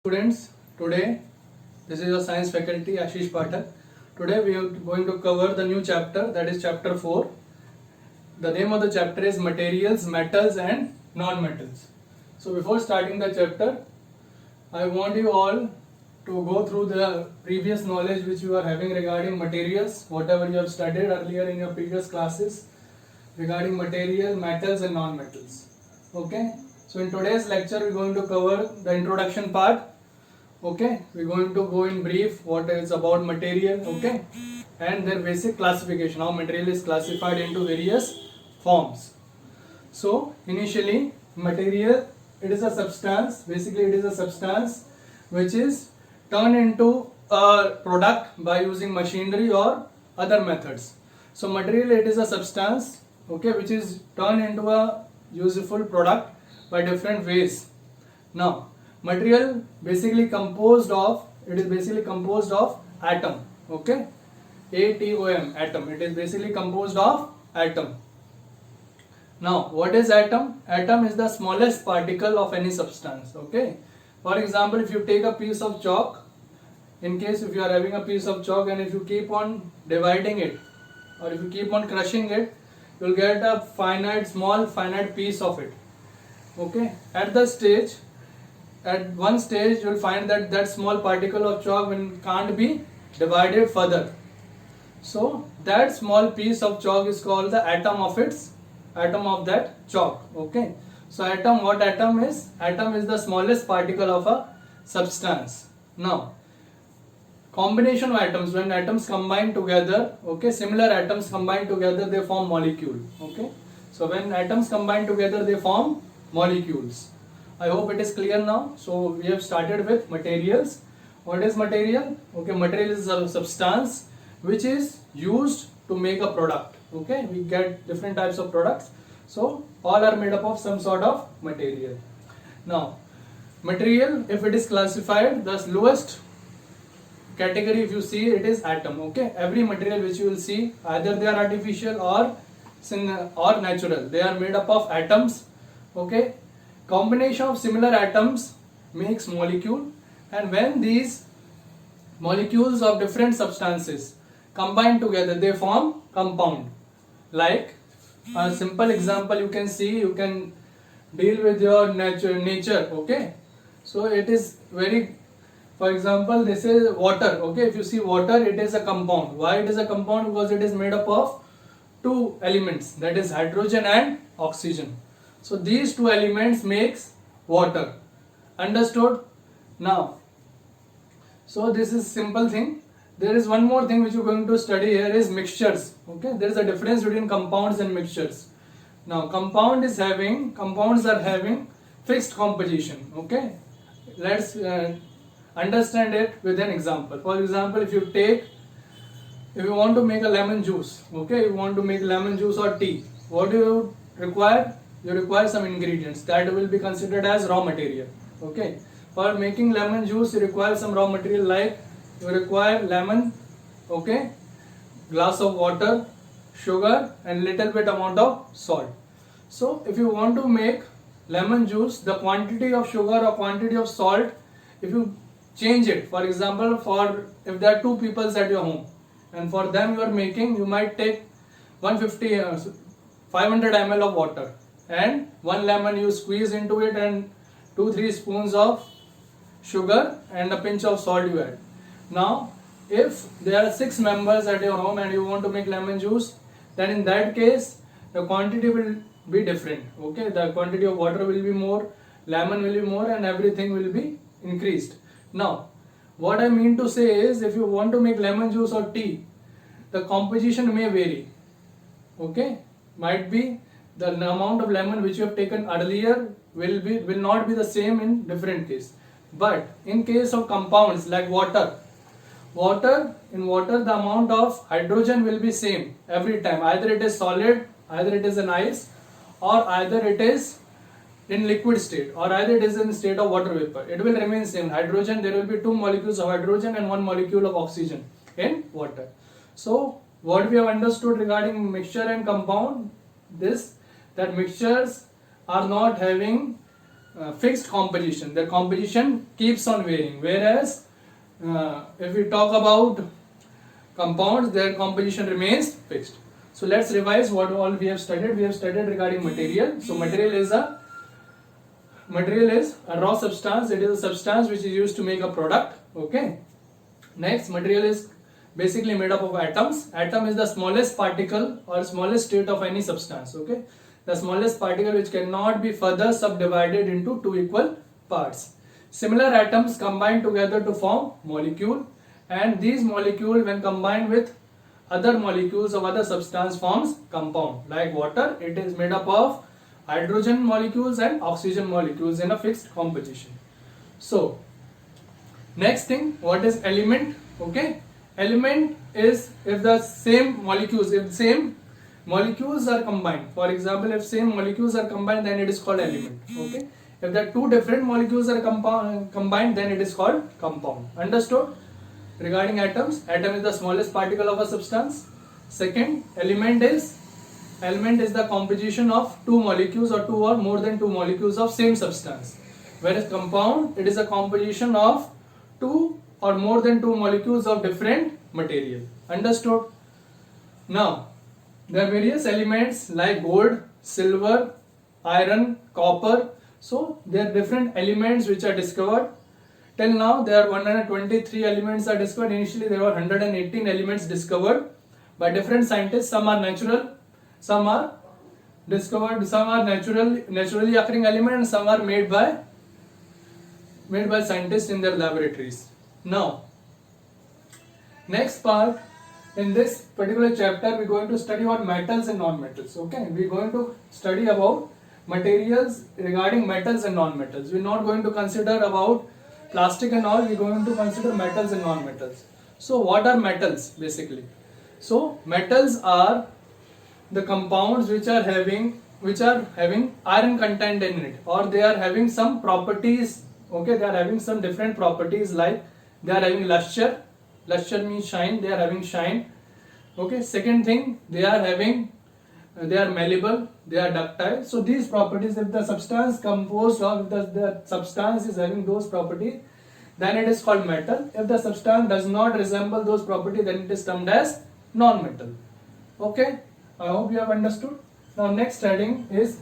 Students, today this is your science faculty Ashish Pathak. Today we are going to cover the new chapter, that is chapter 4. The name of the chapter is materials, metals and non-metals. So before starting the chapter, I want you all to go through the previous knowledge which you are having regarding materials, whatever you have studied earlier in your previous classes regarding material, metals and non-metals. Okay, so in today's lecture we are going to cover the introduction part. Okay, we're going to go in brief what is about material, okay, and their basic classification, how material is classified into various forms. So initially, material, it is a substance, basically it is a substance which is turned into a product by using machinery or other methods. So material, it is a substance, okay, which is turned into a useful product by different ways. Now material basically composed of atom, okay, atom, atom, it is basically composed of atom. Now what is atom? Atom is the smallest particle of any substance, okay. For example, if you take a piece of chalk, in case if you are having a piece of chalk and if you keep on dividing it or if you keep on crushing it, you will get a finite piece of it, okay. At one stage you will find that that small particle of chalk can't be divided further. So that small piece of chalk is called the atom of that chalk, okay. So what atom is? Atom is the smallest particle of a substance. Now combination of atoms, when atoms combine together, okay, similar atoms combine together, they form molecule, okay. So when atoms combine together, they form molecules. I hope it is clear now. So we have started with materials. What is material? Okay, material is a substance which is used to make a product, okay. We get different types of products, so all are made up of some sort of material. Now material, if it is classified, the lowest category, if you see, it is atom, okay. Every material which you will see, either they are artificial or natural, they are made up of atoms, okay. Combination of similar atoms makes molecule, and when these molecules of different substances combine together, they form compound. Like a simple example you can see, you can deal with your nature, okay. So it is very, for example, this is water, okay. If you see water, it is a compound. Why it is a compound? Because it is made up of two elements, that is hydrogen and oxygen. So these two elements makes water. Understood? Now, so this is simple thing. There is one more thing which you are going to study here is mixtures, okay. There is a difference between compounds and mixtures. Now compounds are having fixed composition, okay. Let's understand it with an example. For example, if you want to make a lemon juice, okay, you want to make lemon juice or tea, what do you require? You require some ingredients that will be considered as raw material, okay. For making lemon juice, you require some raw material, like you require lemon, okay, glass of water, sugar and little bit amount of salt. So if you want to make lemon juice, the quantity of sugar or quantity of salt, if you change it, for example, if there are two people at your home and for them you might take 500 ml of water and one lemon you squeeze into it and 2-3 spoons of sugar and a pinch of salt you add. Now if there are 6 members at your home and you want to make lemon juice, then in that case the quantity will be different, okay. The quantity of water will be more, lemon will be more, and everything will be increased. Now what I mean to say is, if you want to make lemon juice or tea, the composition may vary, okay. Might be the amount of lemon which you have taken earlier will not be the same in different case. But in case of compounds like water, the amount of hydrogen will be same every time. Either it is solid, either it is an ice, or either it is in liquid state, or either it is in state of water vapor. It will remain same. Hydrogen, there will be 2 molecules of hydrogen and 1 molecule of oxygen in water. So what we have understood regarding mixture and compound, that mixtures are not having fixed composition. Their composition keeps on varying. Whereas if we talk about compounds, their composition remains fixed. So let's revise what all we have studied. We have studied regarding material. So material is a raw substance. It is a substance which is used to make a product. Okay. Next, material is basically made up of atoms. Atom is the smallest particle or smallest state of any substance. Okay. The smallest particle which cannot be further subdivided into two equal parts. Similar atoms combine together to form molecule, and these molecule when combined with other molecules of other substance forms compound. Like water, it is made up of hydrogen molecules and oxygen molecules in a fixed composition. So next thing, what is element? Okay, element is if the same molecules are combined. For example, if same molecules are combined, then it is called element. Okay, if the two different molecules are combined, then it is called compound. Understood? Regarding atoms, atom is the smallest particle of a substance. Second, element is the composition of two molecules or two or more than two molecules of same substance. Whereas compound, it is a composition of two or more than two molecules of different material. Understood? Now, there are various elements like gold, silver, iron, copper. So there are different elements which are discovered. Till now there are 123 elements are discovered. Initially there were 118 elements discovered by different scientists. Some are natural, some are discovered, some are naturally occurring elements, and some are made by scientists in their laboratories. Now, next part, in this particular chapter, we are going to study about metals and non-metals. Okay, we are going to study about materials regarding metals and non-metals. We are not going to consider about plastic and all. We are going to consider metals and non-metals. So, what are metals basically? So, metals are the compounds which are having iron content in it, or they are having some properties. Okay, they are having some different properties, like they are having luster. Luster means shine. They are having shine. Okay. Second thing, they are malleable. They are ductile. So these properties, if the substance composed of the substance is having those properties, then it is called metal. If the substance does not resemble those properties, then it is termed as non-metal. Okay. I hope you have understood. Now next heading is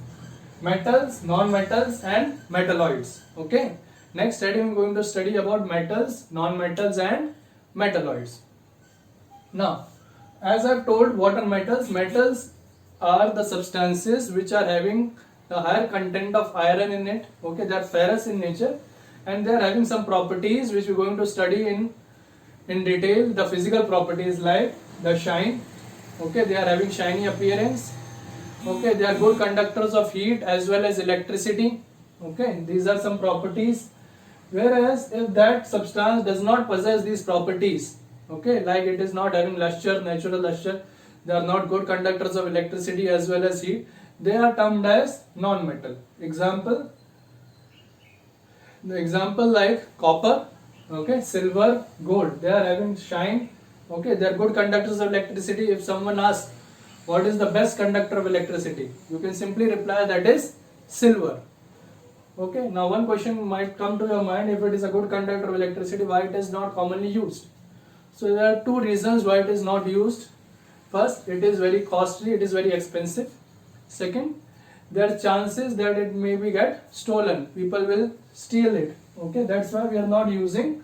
metals, non-metals and metalloids. Okay. Next heading we are going to study about metals, non-metals and metalloids. Now, as I have told, what are metals? Metals are the substances which are having the higher content of iron in it. Okay, they are ferrous in nature, and they are having some properties which we are going to study in detail. The physical properties like the shine. Okay, they are having shiny appearance. Okay, they are good conductors of heat as well as electricity. Okay, these are some properties. Whereas if that substance does not possess these properties, okay, like it is not having luster, natural luster, they are not good conductors of electricity as well as heat, they are termed as non-metal. The example like copper, okay, silver, gold, they are having shine, okay, they are good conductors of electricity. If someone asks what is the best conductor of electricity, you can simply reply that is silver. Okay, now one question might come to your mind: if it is a good conductor of electricity, why it is not commonly used? So there are two reasons why it is not used. First, it is very costly, it is very expensive. Second, there are chances that it may be get stolen. People will steal it. Okay, that's why we are not using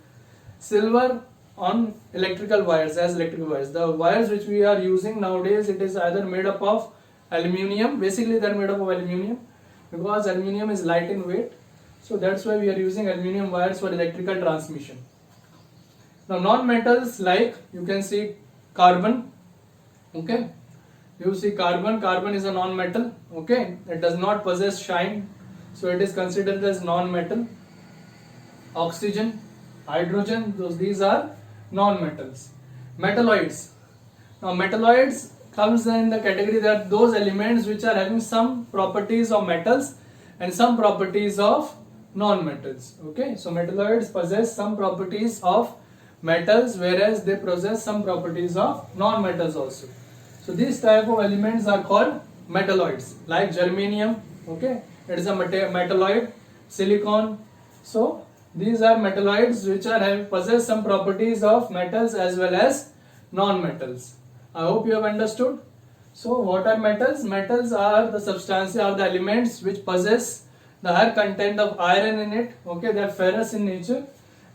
silver on electrical wires as electrical wires. The wires which we are using nowadays, it is either made up of aluminium. Basically, they are made up of aluminium, because aluminium is light in weight. So that's why we are using aluminium wires for electrical transmission. Now non-metals, like you can see carbon. Okay, you see carbon is a non-metal. Okay, it does not possess shine, so it is considered as non-metal. Oxygen, hydrogen, these are non-metals. Metalloids. Now metalloids comes in the category that those elements which are having some properties of metals and some properties of non-metals. Okay, so metalloids possess some properties of metals, whereas they possess some properties of non-metals also. So these type of elements are called metalloids, like germanium. Okay, it is a metalloid. silicon. So these are metalloids which possess some properties of metals as well as non-metals. I hope you have understood. So what are metals? Metals are the substances, are the elements which possess the higher content of iron in it. Okay, they are ferrous in nature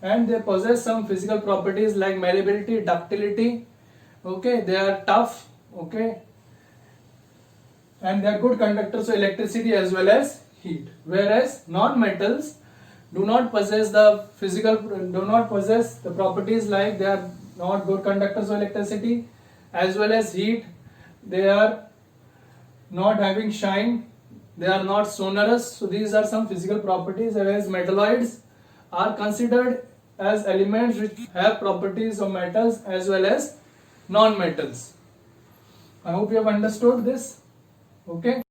and they possess some physical properties like malleability, ductility. Okay, they are tough. Okay, and they are good conductors of electricity as well as heat. Whereas non-metals do not possess the properties like they are not good conductors of electricity as well as heat. They are not having shine. They are not sonorous. So these are some physical properties. Whereas metalloids are considered as elements which have properties of metals as well as non-metals. I hope you have understood this. Okay.